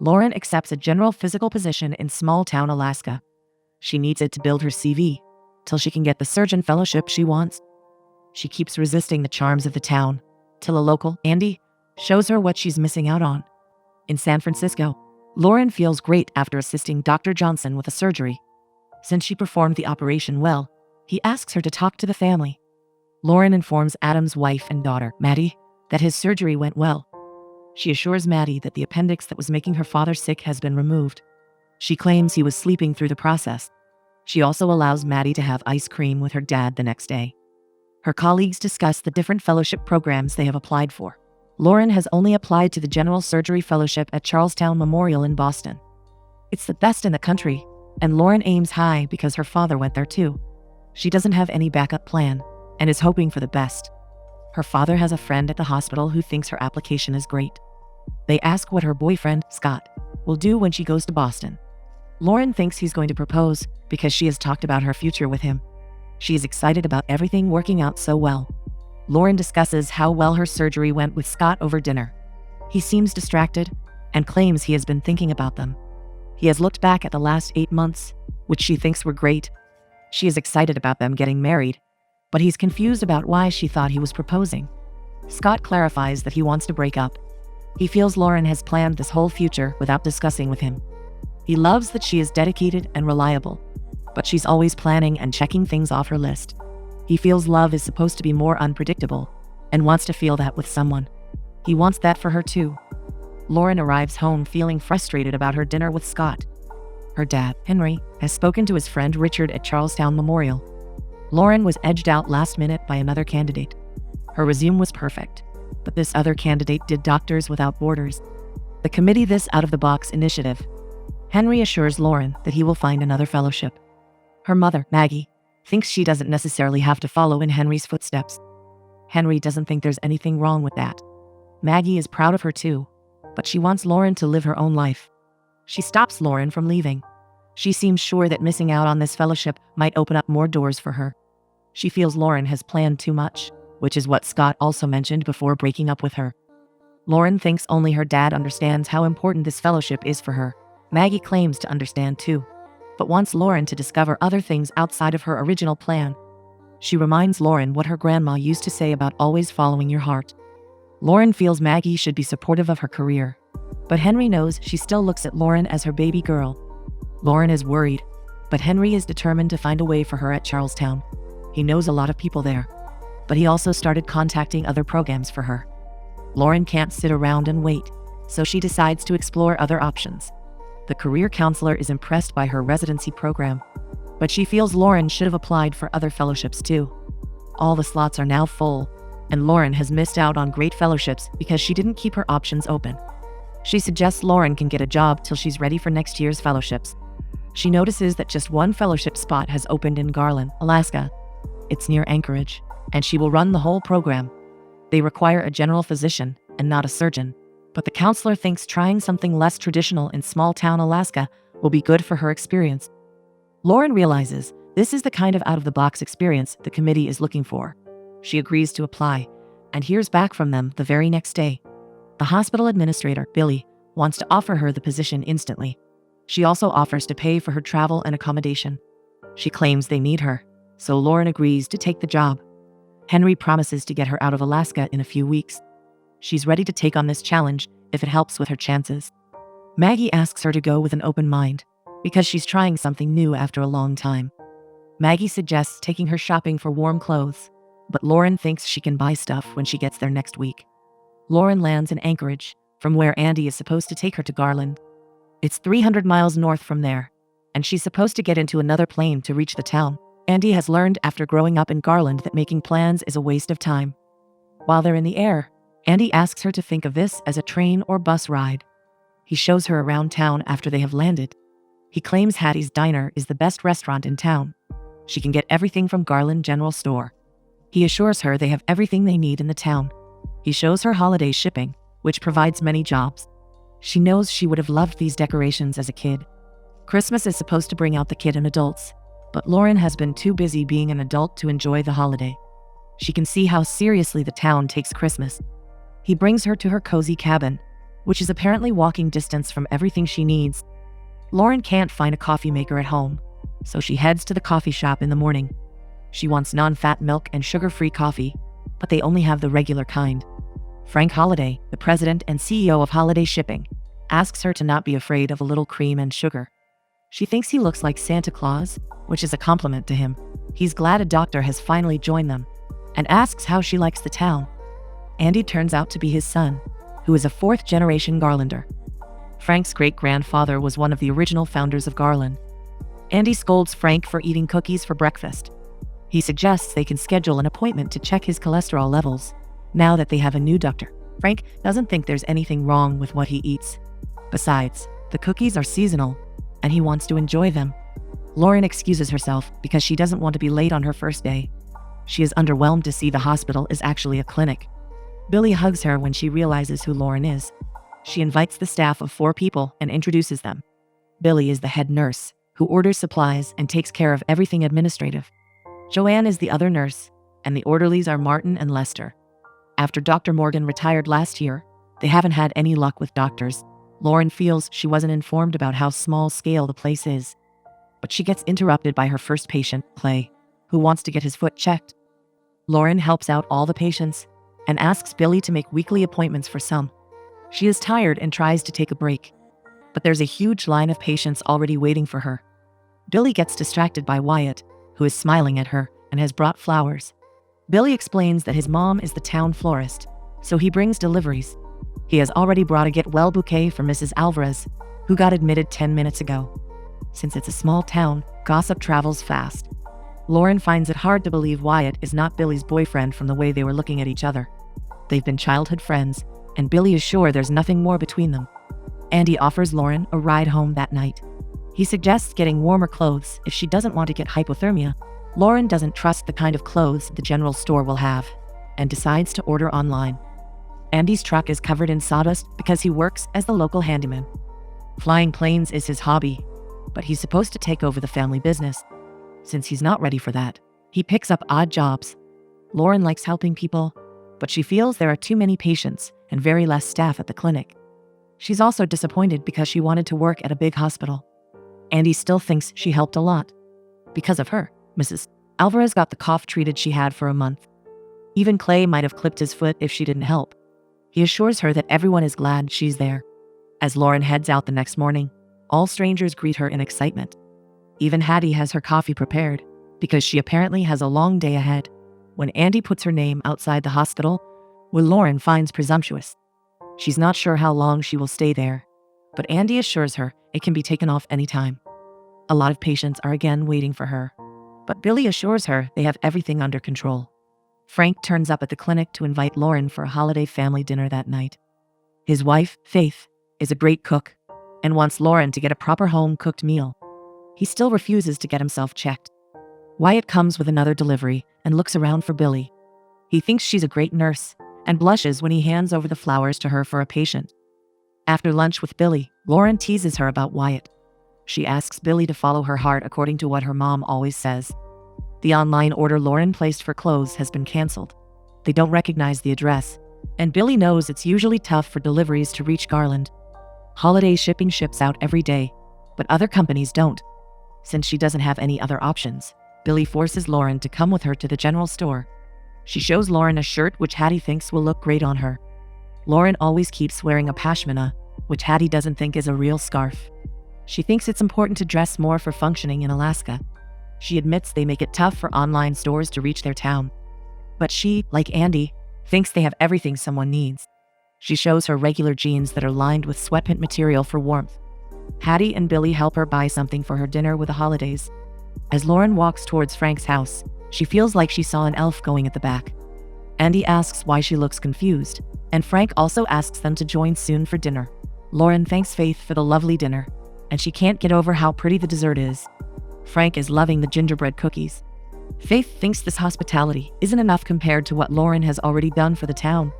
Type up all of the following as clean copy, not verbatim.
Lauren accepts a general physical position in small-town Alaska. She needs it to build her CV, till she can get the surgeon fellowship she wants. She keeps resisting the charms of the town, till a local, Andy, shows her what she's missing out on. In San Francisco, Lauren feels great after assisting Dr. Johnson with a surgery. Since she performed the operation well, he asks her to talk to the family. Lauren informs Adam's wife and daughter, Maddie, that his surgery went well. She assures Maddie that the appendix that was making her father sick has been removed. She claims he was sleeping through the process. She also allows Maddie to have ice cream with her dad the next day. Her colleagues discuss the different fellowship programs they have applied for. Lauren has only applied to the General Surgery Fellowship at Charlestown Memorial in Boston. It's the best in the country, and Lauren aims high because her father went there too. She doesn't have any backup plan and is hoping for the best. Her father has a friend at the hospital who thinks her application is great. They ask what her boyfriend, Scott, will do when she goes to Boston. Lauren thinks he's going to propose because she has talked about her future with him. She is excited about everything working out so well. Lauren discusses how well her surgery went with Scott over dinner. He seems distracted and claims he has been thinking about them. He has looked back at the last 8 months, which she thinks were great. She is excited about them getting married, but he's confused about why she thought he was proposing. Scott clarifies that he wants to break up. He feels Lauren has planned this whole future without discussing with him. He loves that she is dedicated and reliable, but she's always planning and checking things off her list. He feels love is supposed to be more unpredictable and wants to feel that with someone. He wants that for her too. Lauren arrives home feeling frustrated about her dinner with Scott. Her dad, Henry, has spoken to his friend Richard at Charlestown Memorial. Lauren was edged out last minute by another candidate. Her resume was perfect, but this other candidate did Doctors Without Borders, the committee this out-of-the-box initiative. Henry assures Lauren that he will find another fellowship. Her mother, Maggie, thinks she doesn't necessarily have to follow in Henry's footsteps. Henry doesn't think there's anything wrong with that. Maggie is proud of her too, but she wants Lauren to live her own life. She stops Lauren from leaving. She seems sure that missing out on this fellowship might open up more doors for her. She feels Lauren has planned too much, which is what Scott also mentioned before breaking up with her. Lauren thinks only her dad understands how important this fellowship is for her. Maggie claims to understand too, but wants Lauren to discover other things outside of her original plan. She reminds Lauren what her grandma used to say about always following your heart. Lauren feels Maggie should be supportive of her career, but Henry knows she still looks at Lauren as her baby girl. Lauren is worried, but Henry is determined to find a way for her at Charlestown. He knows a lot of people there, but he also started contacting other programs for her. Lauren can't sit around and wait, so she decides to explore other options. The career counselor is impressed by her residency program, but she feels Lauren should have applied for other fellowships too. All the slots are now full, and Lauren has missed out on great fellowships because she didn't keep her options open. She suggests Lauren can get a job till she's ready for next year's fellowships. She notices that just one fellowship spot has opened in Garland, Alaska. It's near Anchorage, and she will run the whole program. They require a general physician and not a surgeon, but the counselor thinks trying something less traditional in small-town Alaska will be good for her experience. Lauren realizes this is the kind of out-of-the-box experience the committee is looking for. She agrees to apply and hears back from them the very next day. The hospital administrator, Billy, wants to offer her the position instantly. She also offers to pay for her travel and accommodation. She claims they need her, so Lauren agrees to take the job. Henry promises to get her out of Alaska in a few weeks. She's ready to take on this challenge if it helps with her chances. Maggie asks her to go with an open mind, because she's trying something new after a long time. Maggie suggests taking her shopping for warm clothes, but Lauren thinks she can buy stuff when she gets there next week. Lauren lands in Anchorage, from where Andy is supposed to take her to Garland. It's 300 miles north from there, and she's supposed to get into another plane to reach the town. Andy has learned after growing up in Garland that making plans is a waste of time. While they're in the air, Andy asks her to think of this as a train or bus ride. He shows her around town after they have landed. He claims Hattie's Diner is the best restaurant in town. She can get everything from Garland General Store. He assures her they have everything they need in the town. He shows her holiday shipping, which provides many jobs. She knows she would have loved these decorations as a kid. Christmas is supposed to bring out the kid in adults, but Lauren has been too busy being an adult to enjoy the holiday. She can see how seriously the town takes Christmas. He brings her to her cozy cabin. which is apparently walking distance from everything she needs. Lauren can't find a coffee maker at home, so she heads to the coffee shop in the morning. She wants non-fat milk and sugar-free coffee, but they only have the regular kind. Frank Holiday, the president and CEO of Holiday Shipping, asks her to not be afraid of a little cream and sugar. She thinks he looks like Santa Claus, which is a compliment to him. He's glad a doctor has finally joined them, and asks how she likes the town. Andy turns out to be his son, who is a fourth-generation Garlander. Frank's great-grandfather was one of the original founders of Garland. Andy scolds Frank for eating cookies for breakfast. He suggests they can schedule an appointment to check his cholesterol levels, now that they have a new doctor. Frank doesn't think there's anything wrong with what he eats. Besides, the cookies are seasonal, and he wants to enjoy them. Lauren excuses herself because she doesn't want to be late on her first day. She is underwhelmed to see the hospital is actually a clinic. Billy hugs her when she realizes who Lauren is. She invites the staff of 4 people and introduces them. Billy is the head nurse, who orders supplies and takes care of everything administrative. Joanne is the other nurse, and the orderlies are Martin and Lester. After Dr. Morgan retired last year, they haven't had any luck with doctors. Lauren feels she wasn't informed about how small-scale the place is. But she gets interrupted by her first patient, Clay, who wants to get his foot checked. Lauren helps out all the patients and asks Billy to make weekly appointments for some. She is tired and tries to take a break, but there's a huge line of patients already waiting for her. Billy gets distracted by Wyatt, who is smiling at her and has brought flowers. Billy explains that his mom is the town florist, so he brings deliveries. He has already brought a get-well bouquet for Mrs. Alvarez, who got admitted 10 minutes ago. Since it's a small town, gossip travels fast. Lauren finds it hard to believe Wyatt is not Billy's boyfriend from the way they were looking at each other. They've been childhood friends, and Billy is sure there's nothing more between them. Andy offers Lauren a ride home that night. He suggests getting warmer clothes if she doesn't want to get hypothermia. Lauren doesn't trust the kind of clothes the general store will have, and decides to order online. Andy's truck is covered in sawdust because he works as the local handyman. Flying planes is his hobby, but he's supposed to take over the family business. Since he's not ready for that, he picks up odd jobs. Lauren likes helping people, but she feels there are too many patients and very less staff at the clinic. She's also disappointed because she wanted to work at a big hospital. Andy still thinks she helped a lot. Because of her, Mrs. Alvarez got the cough treated she had for a month. Even Clay might have clipped his foot if she didn't help. He assures her that everyone is glad she's there. As Lauren heads out the next morning, all strangers greet her in excitement. Even Hattie has her coffee prepared, because she apparently has a long day ahead. When Andy puts her name outside the hospital, what Lauren finds presumptuous. She's not sure how long she will stay there, but Andy assures her it can be taken off anytime. A lot of patients are again waiting for her, but Billy assures her they have everything under control. Frank turns up at the clinic to invite Lauren for a holiday family dinner that night. His wife, Faith, is a great cook and wants Lauren to get a proper home-cooked meal. He still refuses to get himself checked. Wyatt comes with another delivery and looks around for Billy. He thinks she's a great nurse and blushes when he hands over the flowers to her for a patient. After lunch with Billy, Lauren teases her about Wyatt. She asks Billy to follow her heart according to what her mom always says. The online order Lauren placed for clothes has been canceled. They don't recognize the address, and Billy knows it's usually tough for deliveries to reach Garland. Holiday Shipping ships out every day, but other companies don't. Since she doesn't have any other options, Billy forces Lauren to come with her to the general store. She shows Lauren a shirt which Hattie thinks will look great on her. Lauren always keeps wearing a pashmina, which Hattie doesn't think is a real scarf. She thinks it's important to dress more for functioning in Alaska. She admits they make it tough for online stores to reach their town. But she, like Andy, thinks they have everything someone needs. She shows her regular jeans that are lined with sweatpant material for warmth. Hattie and Billy help her buy something for her dinner with the holidays. As Lauren walks towards Frank's house, she feels like she saw an elf going at the back. Andy asks why she looks confused, and Frank also asks them to join soon for dinner. Lauren thanks Faith for the lovely dinner, and she can't get over how pretty the dessert is. Frank is loving the gingerbread cookies. Faith thinks this hospitality isn't enough compared to what Lauren has already done for the town.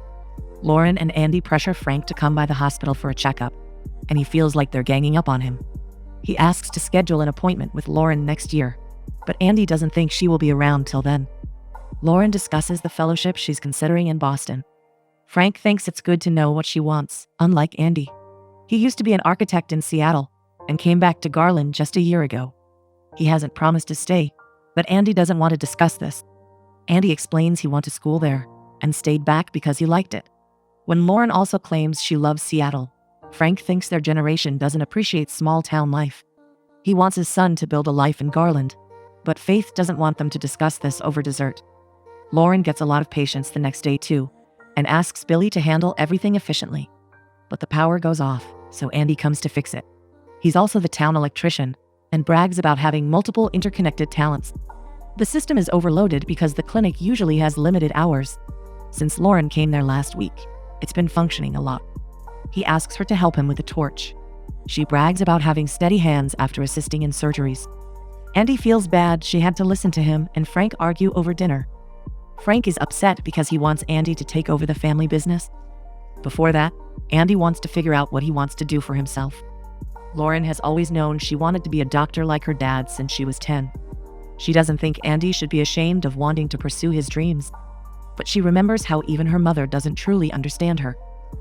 Lauren and Andy pressure Frank to come by the hospital for a checkup, and he feels like they're ganging up on him. He asks to schedule an appointment with Lauren next year, but Andy doesn't think she will be around till then. Lauren discusses the fellowship she's considering in Boston. Frank thinks it's good to know what she wants, unlike Andy. He used to be an architect in Seattle and came back to Garland just a year ago. He hasn't promised to stay, but Andy doesn't want to discuss this. Andy explains he went to school there and stayed back because he liked it. When Lauren also claims she loves Seattle, Frank thinks their generation doesn't appreciate small-town life. He wants his son to build a life in Garland, but Faith doesn't want them to discuss this over dessert. Lauren gets a lot of patience the next day too, and asks Billy to handle everything efficiently. But the power goes off, so Andy comes to fix it. He's also the town electrician and brags about having multiple interconnected talents. The system is overloaded because the clinic usually has limited hours. Since Lauren came there last week, it's been functioning a lot. He asks her to help him with a torch. She brags about having steady hands after assisting in surgeries. Andy feels bad she had to listen to him and Frank argue over dinner. Frank is upset because he wants Andy to take over the family business. Before that, Andy wants to figure out what he wants to do for himself. Lauren has always known she wanted to be a doctor like her dad since she was 10. She doesn't think Andy should be ashamed of wanting to pursue his dreams. But she remembers how even her mother doesn't truly understand her.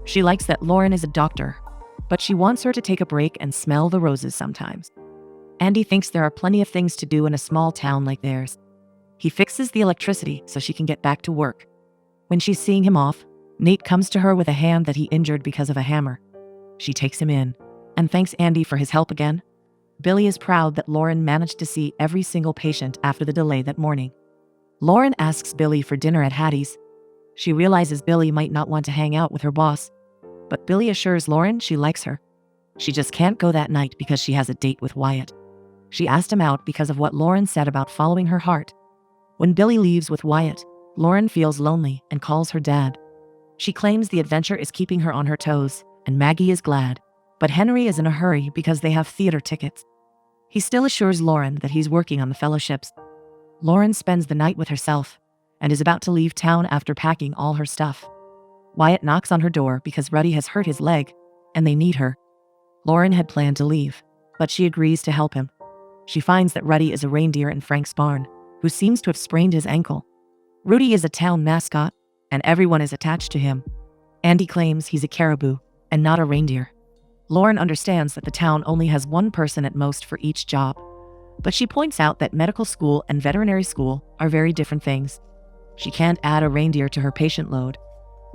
She likes that Lauren is a doctor, but she wants her to take a break and smell the roses sometimes. Andy thinks there are plenty of things to do in a small town like theirs. He fixes the electricity so she can get back to work. When she's seeing him off, Nate comes to her with a hand that he injured because of a hammer. She takes him in and thanks Andy for his help again. Billy is proud that Lauren managed to see every single patient after the delay that morning. Lauren asks Billy for dinner at Hattie's. She realizes Billy might not want to hang out with her boss, but Billy assures Lauren she likes her. She just can't go that night because she has a date with Wyatt. She asked him out because of what Lauren said about following her heart. When Billy leaves with Wyatt, Lauren feels lonely and calls her dad. She claims the adventure is keeping her on her toes, and Maggie is glad, but Henry is in a hurry because they have theater tickets. He still assures Lauren that he's working on the fellowships. Lauren spends the night with herself and is about to leave town after packing all her stuff. Wyatt knocks on her door because Ruddy has hurt his leg, and they need her. Lauren had planned to leave, but she agrees to help him. She finds that Ruddy is a reindeer in Frank's barn, who seems to have sprained his ankle. Rudy is a town mascot, and everyone is attached to him. Andy claims he's a caribou and not a reindeer. Lauren understands that the town only has one person at most for each job, but she points out that medical school and veterinary school are very different things. She can't add a reindeer to her patient load.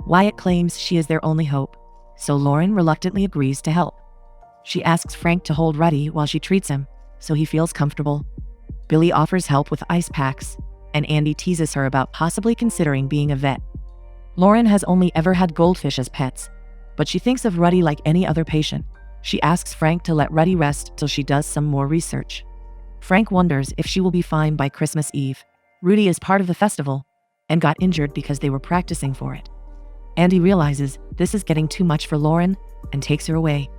Wyatt claims she is their only hope, so Lauren reluctantly agrees to help. She asks Frank to hold Ruddy while she treats him, so he feels comfortable. Billy offers help with ice packs, and Andy teases her about possibly considering being a vet. Lauren has only ever had goldfish as pets, but she thinks of Ruddy like any other patient. She asks Frank to let Ruddy rest till she does some more research. Frank wonders if she will be fine by Christmas Eve. Rudy is part of the festival and got injured because they were practicing for it. Andy realizes this is getting too much for Lauren and takes her away.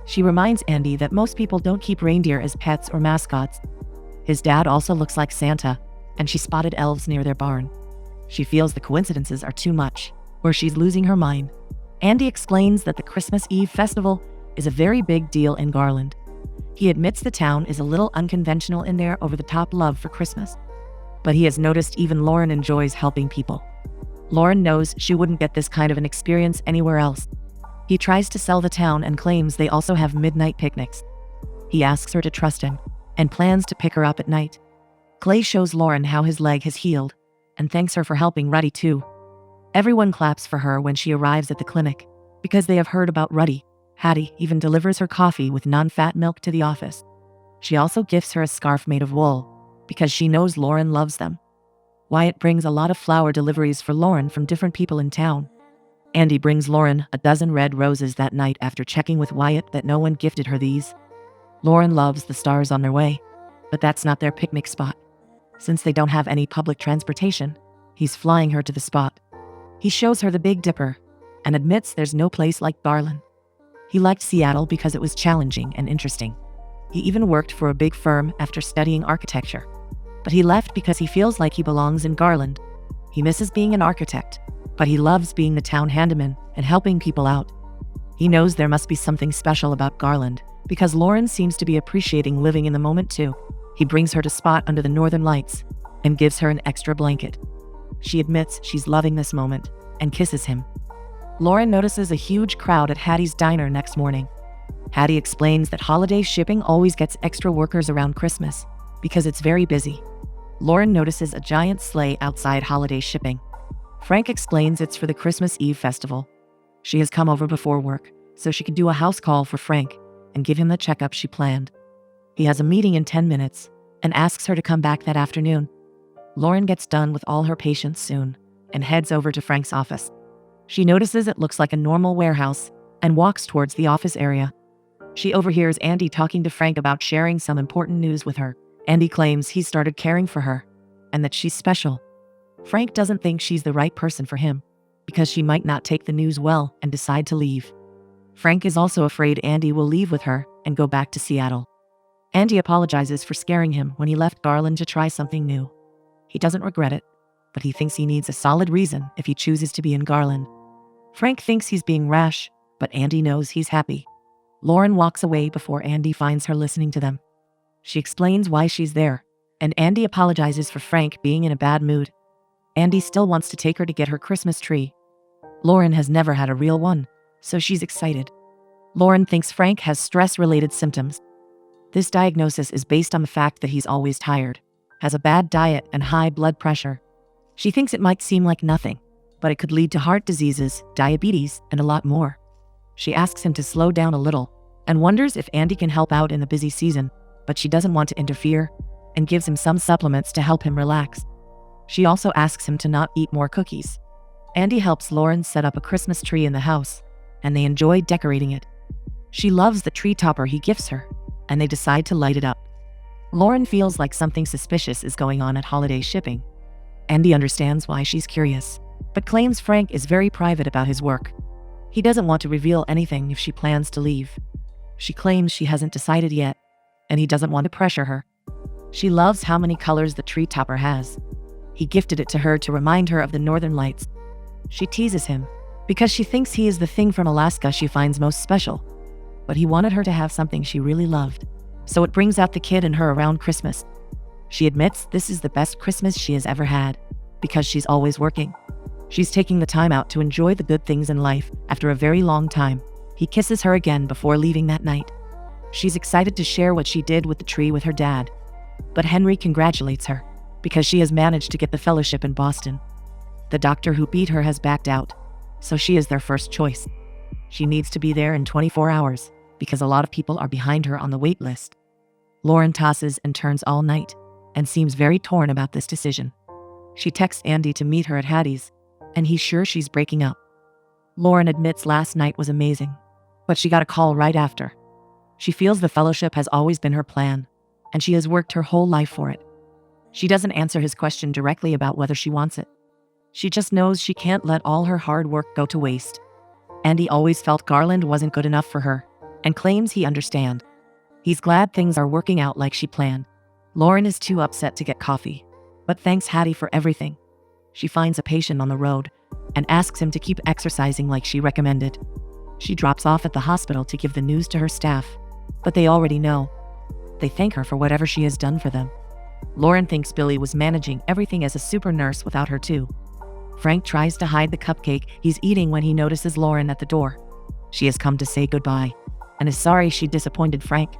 She reminds Andy that most people don't keep reindeer as pets or mascots. His dad also looks like Santa, and she spotted elves near their barn. She feels the coincidences are too much, or she's losing her mind. Andy explains that the Christmas Eve festival is a very big deal in Garland. He admits the town is a little unconventional in their over-the-top love for Christmas, but he has noticed even Lauren enjoys helping people. Lauren knows she wouldn't get this kind of an experience anywhere else. He tries to sell the town and claims they also have midnight picnics. He asks her to trust him and plans to pick her up at night. Clay shows Lauren how his leg has healed and thanks her for helping Ruddy too. Everyone claps for her when she arrives at the clinic because they have heard about Ruddy. Hattie even delivers her coffee with non-fat milk to the office. She also gifts her a scarf made of wool because she knows Lauren loves them. Wyatt brings a lot of flower deliveries for Lauren from different people in town. Andy brings Lauren a dozen red roses that night after checking with Wyatt that no one gifted her these. Lauren loves the stars on their way, but that's not their picnic spot. Since they don't have any public transportation, he's flying her to the spot. He shows her the Big Dipper and admits there's no place like Garland. He liked Seattle because it was challenging and interesting. He even worked for a big firm after studying architecture. But he left because he feels like he belongs in Garland. He misses being an architect, but he loves being the town handyman and helping people out. He knows there must be something special about Garland because Lauren seems to be appreciating living in the moment too. He brings her to spot under the northern lights and gives her an extra blanket. She admits she's loving this moment and kisses him. Lauren notices a huge crowd at Hattie's diner next morning. Hattie explains that holiday shipping always gets extra workers around Christmas because it's very busy. Lauren notices a giant sleigh outside holiday shipping. Frank explains it's for the Christmas Eve festival. She has come over before work so she could do a house call for Frank and give him the checkup she planned. He has a meeting in 10 minutes and asks her to come back that afternoon. Lauren gets done with all her patients soon and heads over to Frank's office. She notices it looks like a normal warehouse and walks towards the office area. She overhears Andy talking to Frank about sharing some important news with her. Andy claims he's started caring for her and that she's special. Frank doesn't think she's the right person for him because she might not take the news well and decide to leave. Frank is also afraid Andy will leave with her and go back to Seattle. Andy apologizes for scaring him when he left Garland to try something new. He doesn't regret it, but he thinks he needs a solid reason if he chooses to be in Garland. Frank thinks he's being rash, but Andy knows he's happy. Lauren walks away before Andy finds her listening to them. She explains why she's there, and Andy apologizes for Frank being in a bad mood. Andy still wants to take her to get her Christmas tree. Lauren has never had a real one, so she's excited. Lauren thinks Frank has stress-related symptoms. This diagnosis is based on the fact that he's always tired, has a bad diet and high blood pressure. She thinks it might seem like nothing, but it could lead to heart diseases, diabetes, and a lot more. She asks him to slow down a little and wonders if Andy can help out in the busy season, but she doesn't want to interfere and gives him some supplements to help him relax. She also asks him to not eat more cookies. Andy helps Lauren set up a Christmas tree in the house, and they enjoy decorating it. She loves the tree topper he gifts her, and they decide to light it up. Lauren feels like something suspicious is going on at holiday shipping. Andy understands why she's curious, but claims Frank is very private about his work. He doesn't want to reveal anything if she plans to leave. She claims she hasn't decided yet, and he doesn't want to pressure her. She loves how many colors the tree topper has. He gifted it to her to remind her of the northern lights. She teases him because she thinks he is the thing from Alaska she finds most special. But he wanted her to have something she really loved, so it brings out the kid in her around Christmas. She admits this is the best Christmas she has ever had because she's always working. She's taking the time out to enjoy the good things in life after a very long time. He kisses her again before leaving that night. She's excited to share what she did with the tree with her dad. But Henry congratulates her because she has managed to get the fellowship in Boston. The doctor who beat her has backed out, so she is their first choice. She needs to be there in 24 hours because a lot of people are behind her on the wait list. Lauren tosses and turns all night and seems very torn about this decision. She texts Andy to meet her at Hattie's, and he's sure she's breaking up. Lauren admits last night was amazing, but she got a call right after. She feels the fellowship has always been her plan, and she has worked her whole life for it. She doesn't answer his question directly about whether she wants it. She just knows she can't let all her hard work go to waste. Andy always felt Garland wasn't good enough for her, and claims he understands. He's glad things are working out like she planned. Lauren is too upset to get coffee, but thanks Hattie for everything. She finds a patient on the road and asks him to keep exercising like she recommended. She drops off at the hospital to give the news to her staff, but they already know. They thank her for whatever she has done for them. Lauren thinks Billy was managing everything as a super nurse without her too. Frank tries to hide the cupcake he's eating when he notices Lauren at the door. She has come to say goodbye and is sorry she disappointed Frank.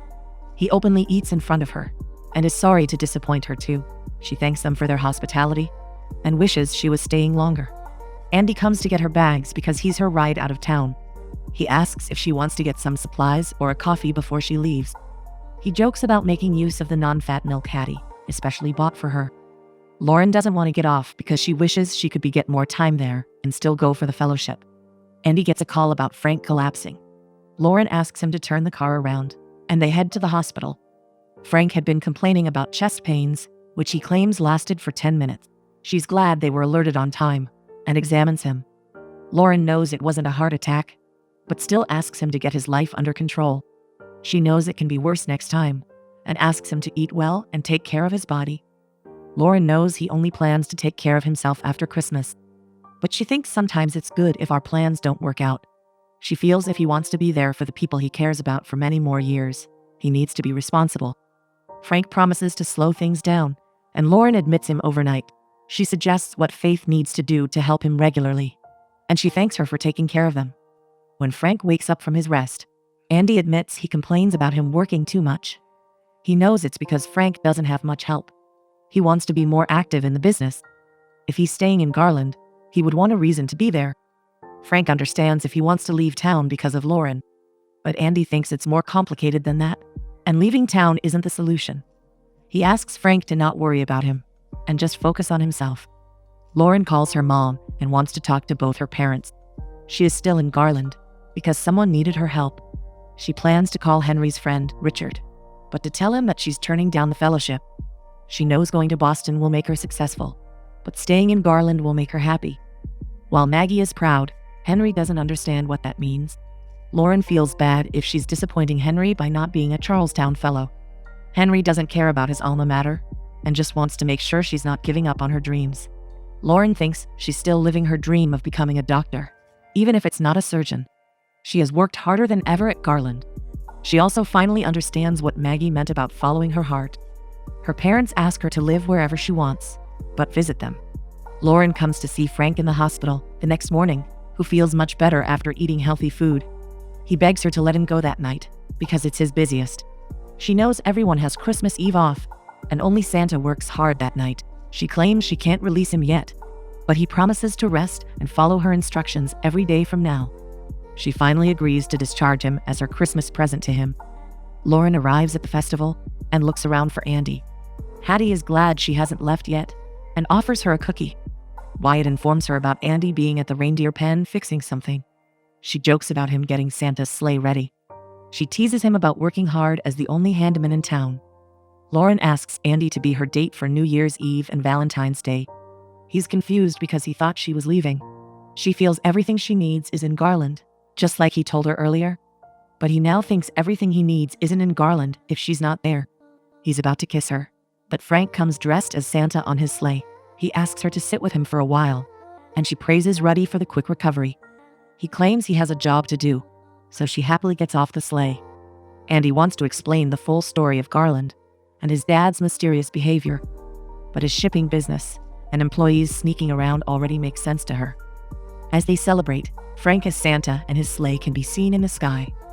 He openly eats in front of her and is sorry to disappoint her too. She thanks them for their hospitality and wishes she was staying longer. Andy comes to get her bags because he's her ride out of town. He asks if she wants to get some supplies or a coffee before she leaves. He jokes about making use of the non-fat milk Hattie, especially bought for her. Lauren doesn't want to get off because she wishes she could get more time there and still go for the fellowship. Andy gets a call about Frank collapsing. Lauren asks him to turn the car around, and they head to the hospital. Frank had been complaining about chest pains, which he claims lasted for 10 minutes. She's glad they were alerted on time and examines him. Lauren knows it wasn't a heart attack, but still asks him to get his life under control. She knows it can be worse next time and asks him to eat well and take care of his body. Lauren knows he only plans to take care of himself after Christmas, but she thinks sometimes it's good if our plans don't work out. She feels if he wants to be there for the people he cares about for many more years, he needs to be responsible. Frank promises to slow things down, and Lauren admits him overnight. She suggests what Faith needs to do to help him regularly. and she thanks her for taking care of them. When Frank wakes up from his rest, Andy admits he complains about him working too much. He knows it's because Frank doesn't have much help. He wants to be more active in the business. If he's staying in Garland, he would want a reason to be there. Frank understands if he wants to leave town because of Lauren. But Andy thinks it's more complicated than that, and leaving town isn't the solution. He asks Frank to not worry about him, and just focus on himself. Lauren calls her mom and wants to talk to both her parents. She is still in Garland, because someone needed her help. She plans to call Henry's friend, Richard, but to tell him that she's turning down the fellowship. She knows going to Boston will make her successful, but staying in Garland will make her happy. While Maggie is proud, Henry doesn't understand what that means. Lauren feels bad if she's disappointing Henry by not being a Charlestown fellow. Henry doesn't care about his alma mater, and just wants to make sure she's not giving up on her dreams. Lauren thinks she's still living her dream of becoming a doctor, even if it's not a surgeon. She has worked harder than ever at Garland. She also finally understands what Maggie meant about following her heart. Her parents ask her to live wherever she wants, but visit them. Lauren comes to see Frank in the hospital the next morning, who feels much better after eating healthy food. He begs her to let him go that night, because it's his busiest. She knows everyone has Christmas Eve off, and only Santa works hard that night. She claims she can't release him yet, but he promises to rest and follow her instructions every day from now. She finally agrees to discharge him as her Christmas present to him. Lauren arrives at the festival and looks around for Andy. Hattie is glad she hasn't left yet and offers her a cookie. Wyatt informs her about Andy being at the reindeer pen fixing something. She jokes about him getting Santa's sleigh ready. She teases him about working hard as the only handyman in town. Lauren asks Andy to be her date for New Year's Eve and Valentine's Day. He's confused because he thought she was leaving. She feels everything she needs is in Garland, just like he told her earlier. But he now thinks everything he needs isn't in Garland if she's not there. He's about to kiss her, but Frank comes dressed as Santa on his sleigh. He asks her to sit with him for a while, and she praises Ruddy for the quick recovery. He claims he has a job to do, so she happily gets off the sleigh. Andy wants to explain the full story of Garland and his dad's mysterious behavior, but his shipping business and employees sneaking around already makes sense to her. As they celebrate, Frank as Santa and his sleigh can be seen in the sky.